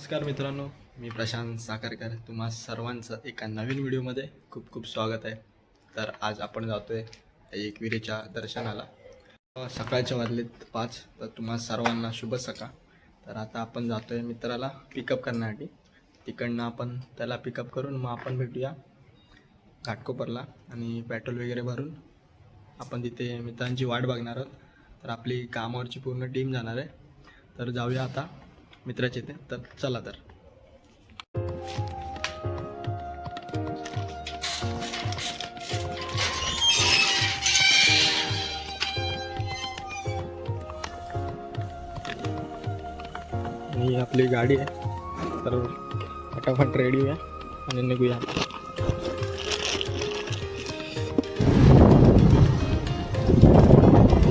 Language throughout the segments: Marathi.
नमस्कार मित्रांनो, मी प्रशांत साखरकर. तुम्हा सर्वांचं एका नवीन व्हिडिओमध्ये खूप खूप स्वागत आहे. तर आज आपण जातोय एकविरेच्या दर्शनाला. सकाळच्या वाजलेत 5. तर तुम्हा सर्वांना शुभ सकाळ. तर आता आपण जातोय मित्राला पिकअप करण्यासाठी. तिकडनं आपण त्याला पिकअप करून मग आपण भेटूया घाटकोपरला आणि पेट्रोल वगैरे भरून आपण तिथे मित्रांची वाट बघणार आहोत. तर आपली कामावरची पूर्ण टीम जाणार आहे. तर जाऊया आता मित्राचे इथे. तर चला तर. ही आपली गाडी आहे. तर फटाफट रेडी आहे आणि निघूया.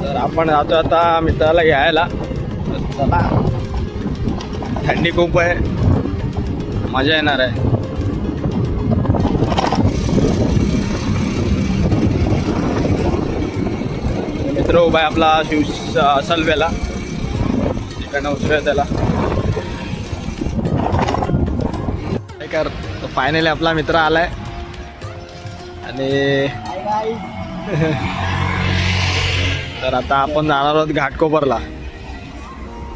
तर आपण जातो आता मित्राला घ्यायला. चला, थंडी खूप आहे, मजा येणार आहे. मित्र उभा आहे आपला सलवेला, तिकडनं उचलूया त्याला. काय कर, फायनली आपला मित्र आलाय आणि तर आता आपण जाणार आहोत घाटकोपरला.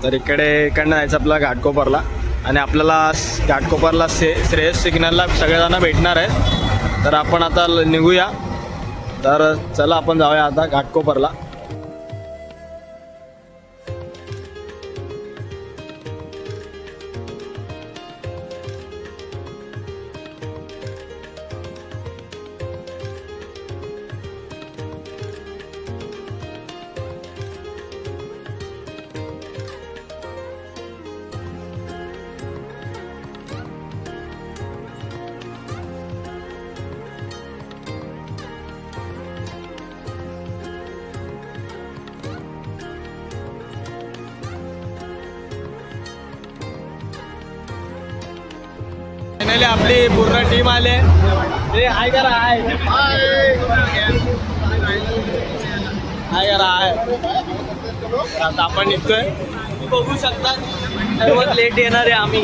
तर इकडनं जायचं आपल्याला घाटकोपरला आणि आपल्याला घाटकोपरला श्रेयस सिग्नलला सगळेजण भेटणार आहेत. तर आपण आता निघूया. तर चला आपण जाऊया आता घाटकोपरला. फायनली आपली पूर्ण टीम आले. हाय करा, हाय करा, हाय. आता आपण निघतोय. बघू शकता सर्वात लेट येणार आहे आम्ही.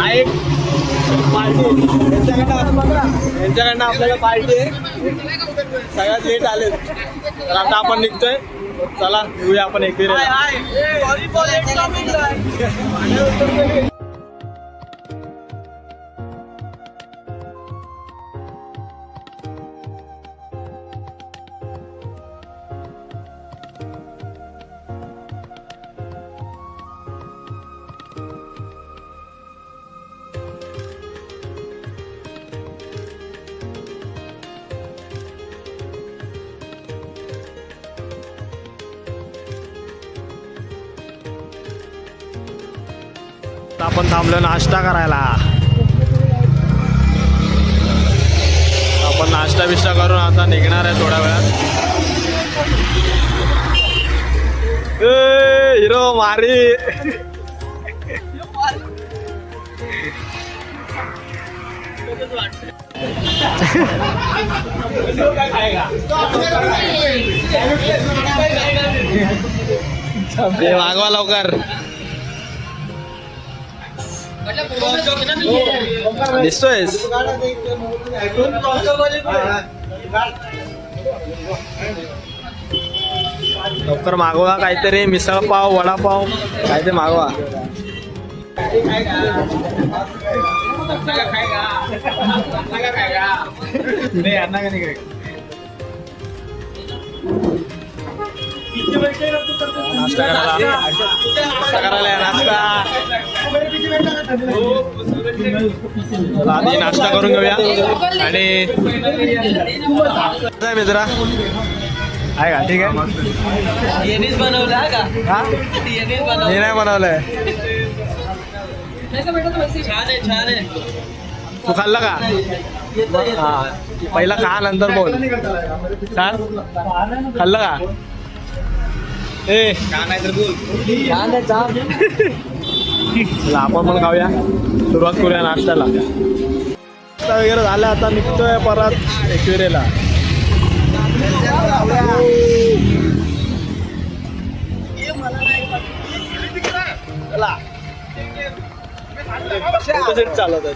आहे पार्टी यांच्याकडनं आपल्याला पार्टी आहे. सगळ्यात लेट आले. तर आता आपण निघतोय. चला निघूया आपण एकविरा. आपण थांबलो नाश्ता करायला. आपण नाश्ता बिष्टा करून आता निघणार आहे थोड्या वेळात. हिरो मारी. मागवा लवकर. दिसतोयस लवकर मागवा काहीतरी. मिसळ पाव, वडापाव काहीतरी मागवा. नाश्ता करायला नाश्ता. आधी नाश्ता करून घेऊया. आणि मित्रा आहे का? ठीक आहे. बनवलं का? हे नाही बनवलंय. छान आहे. तू खाल्ला का? हा, पहिला खा नंतर बोल. छान खाल्लं का? छान आहे तर बोल. छान आहे. आपण पण खाऊया. सुरुवात करूया नाश्त्याला. नाश्ता वगैरे झाला. आता निघतोय परत एकविरेला. चला फोटोशूट चालवतात.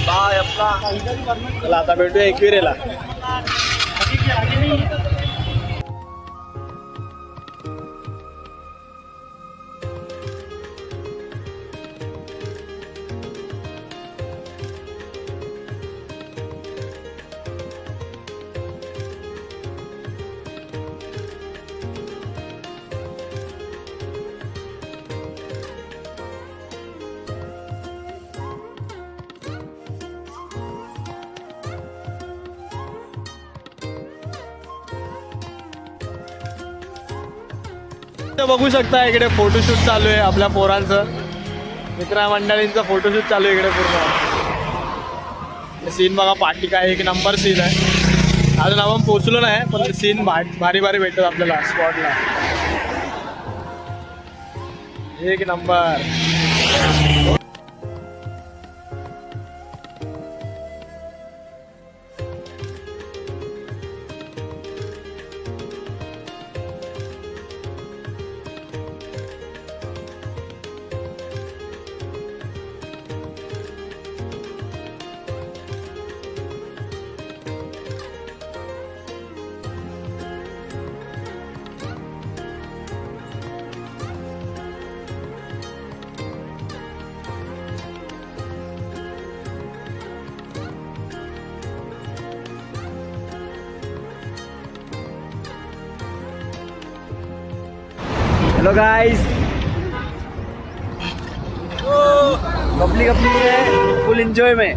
बाय आपला. चला आता भेटूया एकविरेला. बघू शकता इकडे फोटोशूट चालू आहे आपल्या पोरांचं. मित्रमंडळींचं फोटोशूट चालू आहे इकडे पूर्ण. सीन बघा पाठी काय एक नंबर सीन आहे. अजून आपण पोचलो नाही पण सीन भारी भारी भेटतात आपल्याला स्पॉटला. एक नंबर. हेलो गाइस, पब्लिक अपनी है फुल एंजॉय में.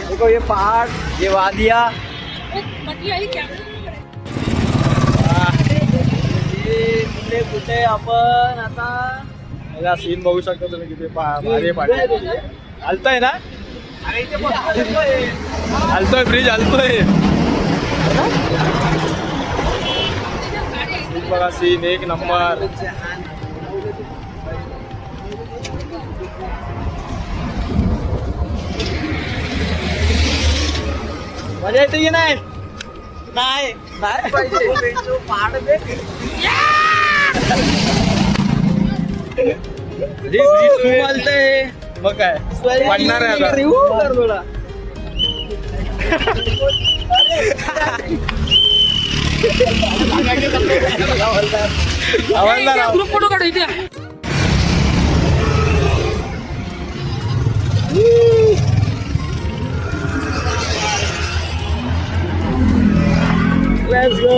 देखो ये पहाड़, ये वादिया, कुठे आपण आता सीन बघू शकता तुम्ही किती भारी पाठी. हलतोय ना, हलतोय ब्रिज हलतोय. बघा सीन एक नंबर. मजा येते की नाही? नाही पाहिजे पहाड़ पे मग काय पडणार आहे आता. कर बोला. ग्रुप फोटो काढू इथे. Let's go.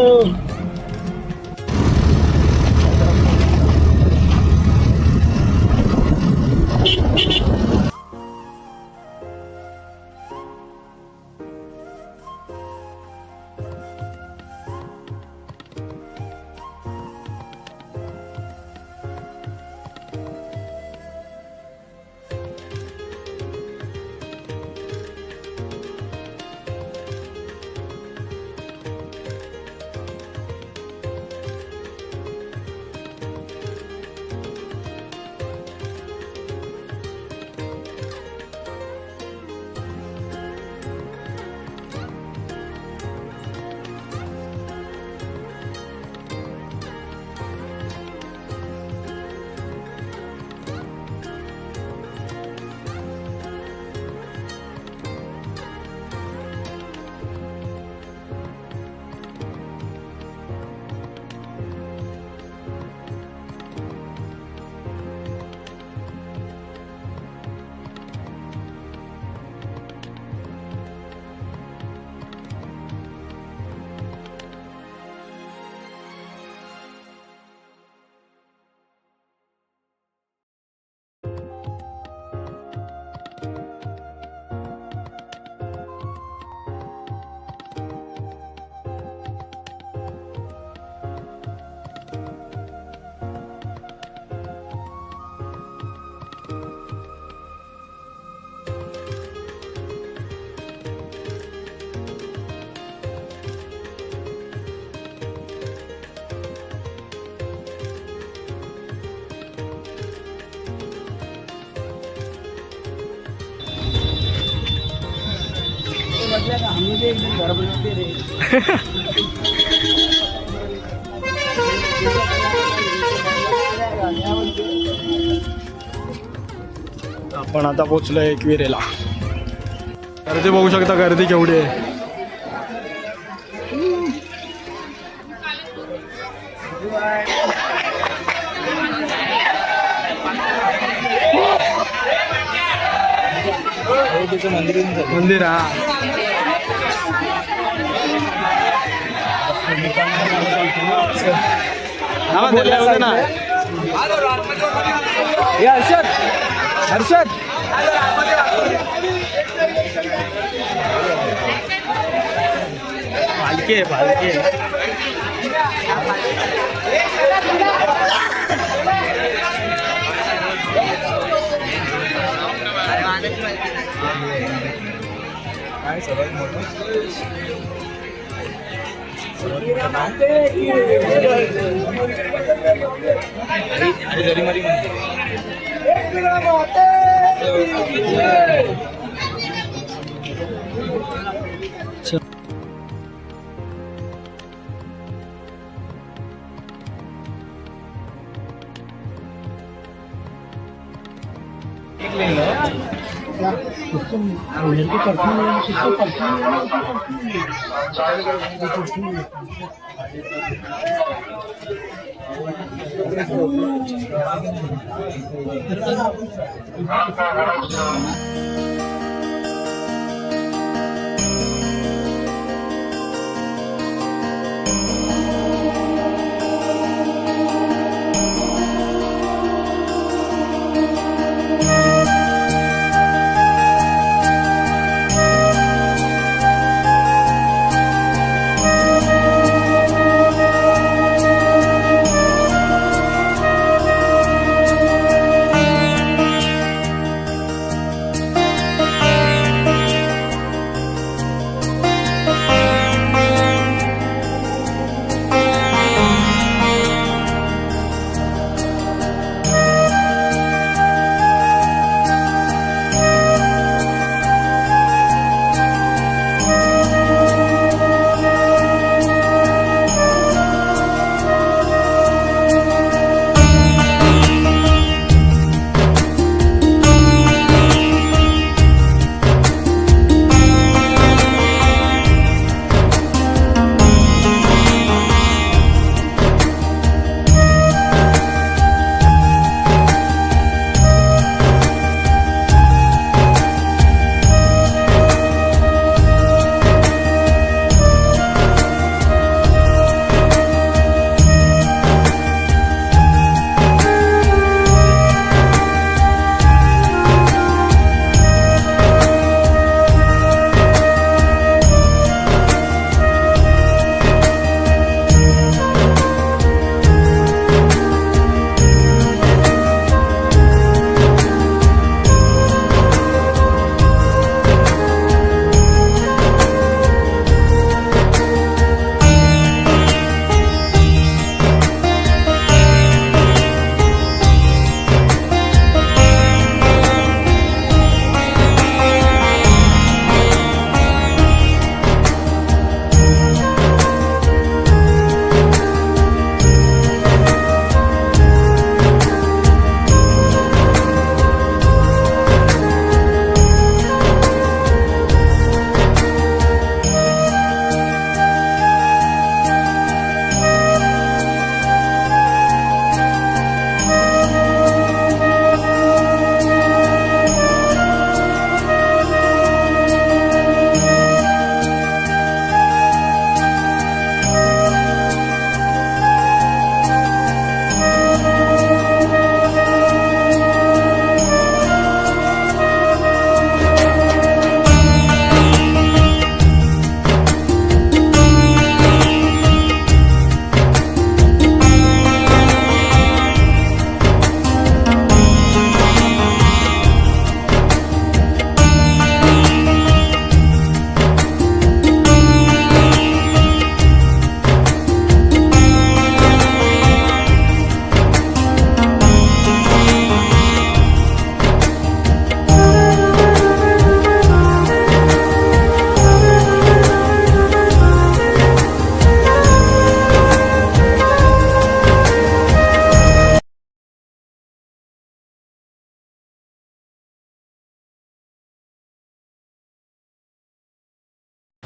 हम लोग एकदम घर बनाते रहे. आपण आता पोचलोय एकविरेला. गर्दी बघू शकता, गर्दी केवढी आहे. मंदिर हा ना. हर्षद हर्षद पालखी पालखी. काय सर्वात मोठं जरी मारी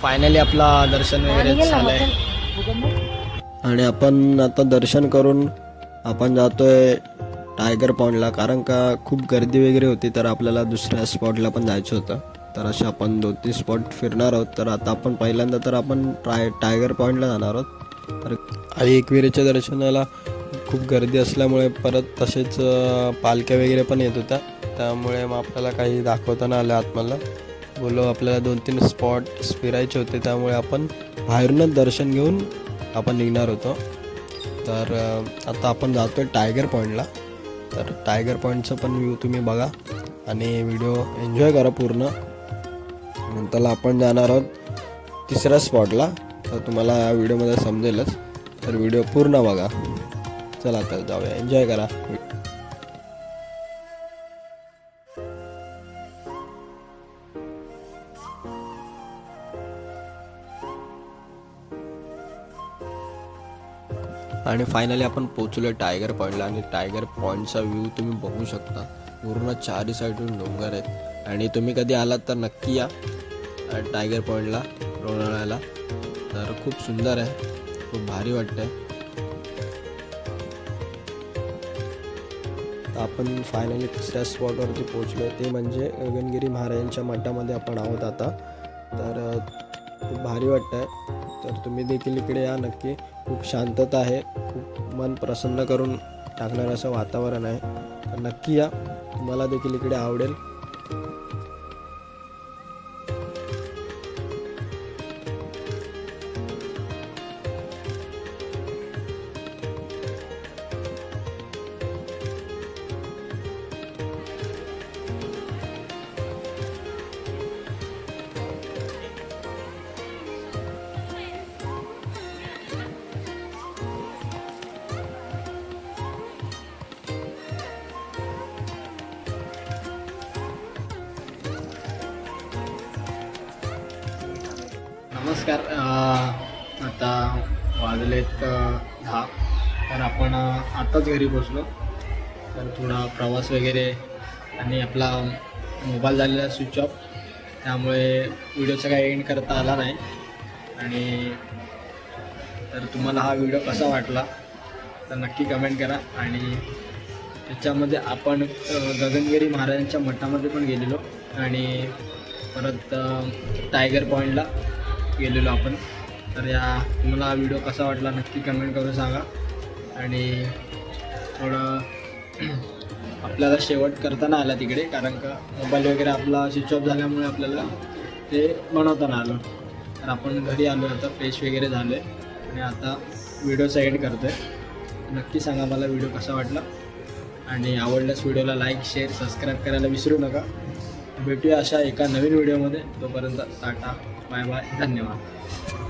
फायनली आपला दर्शन वगैरे झालंय आणि आपण आता दर्शन करून आपण जातोय टायगर पॉइंटला, कारण का खूप गर्दी वगैरे होती तर आपल्याला दुसऱ्या स्पॉटला पण जायचं होतं. तर असे आपण 2-3 स्पॉट फिरणार आहोत. तर आता आपण पहिल्यांदा तर आपण टायगर पॉइंटला जाणार आहोत. तर आई एकविरेच्या दर्शनाला खूप गर्दी असल्यामुळे परत तसेच पालख्या वगैरे पण येत होत्या, त्यामुळे मग आपल्याला काही दाखवता नाही आलं आतमध्ये. बोलो आपल्याला 2-3 स्पॉट्स फिरायचे होते, त्यामुळे आपण बाहेरूनच दर्शन घेऊन आपण निघणार होतो. तर आता आपण जातो आहे टायगर पॉईंटला. तर टायगर पॉईंटचं पण व्ह्यू तुम्ही बघा आणि व्हिडिओ एन्जॉय करा पूर्ण. नंतर आपण जाणार आहोत तिसऱ्या स्पॉटला, तर तुम्हाला या व्हिडिओमध्ये समजेलच. तर व्हिडिओ पूर्ण बघा. चला तर जाऊया, एन्जॉय करा. आणि फायनली आपण पोचलो टायगर पॉईंटला आणि टायगर पॉईंटचा व्ह्यू तुम्ही बघू शकता. पूर्ण चारी साईडून डोंगर आहेत आणि तुम्ही कधी आलात तर नक्की या टायगर पॉईंटला लोणावळ्याला. तर खूप सुंदर आहे, खूप भारी वाटतंय. आपण फायनली तिसऱ्या स्पॉटवरती पोचलो, ते म्हणजे गगनगिरी महाराजांच्या मठामध्ये आपण आहोत आता. तर खूप भारी वाटतंय. तर तुम्ही देखील इकडे या नक्की. खूप शांतता आहे, खूप मन प्रसन्न करून टाकणारं असं वातावरण आहे. तर नक्की या, तुम्हाला देखील इकडे आवडेल. नमस्कार. आता वाजलेत 10. तर आपण आत्ताच घरी पोचलो. तर थोडा प्रवास वगैरे आणि आपला मोबाईल झालेला स्विच ऑफ, त्यामुळे व्हिडिओचा काही एंड करता आला नाही. आणि तर तुम्हाला हा व्हिडिओ कसा वाटला तर नक्की कमेंट करा. आणि त्याच्यामध्ये आपण गगनगिरी महाराजांच्या मठामध्ये पण गेलेलो आणि परत टायगर पॉईंटला गेलेलो आपण. तर तुम्हाला हा व्हिडिओ कसा वाटला नक्की कमेंट करून सांगा. आणि थोडं आपल्याला शेवट करताना आला तिकडे, कारण का मोबाईल वगैरे आपला स्विच ऑफ झाल्यामुळे आपल्याला ते बनवताना आलं. तर आपण घरी आलो, आता फ्रेश वगैरे झालो आहे आणि आता व्हिडिओचा एंड करतो आहे. नक्की सांगा मला व्हिडिओ कसा वाटला आणि आवडल्यास व्हिडिओला लाईक, शेअर, सबस्क्राईब करायला विसरू नका. भेटूया अशा एका नवीन व्हिडिओमध्ये. तोपर्यंत टाटा, बाय बाय, धन्यवाद.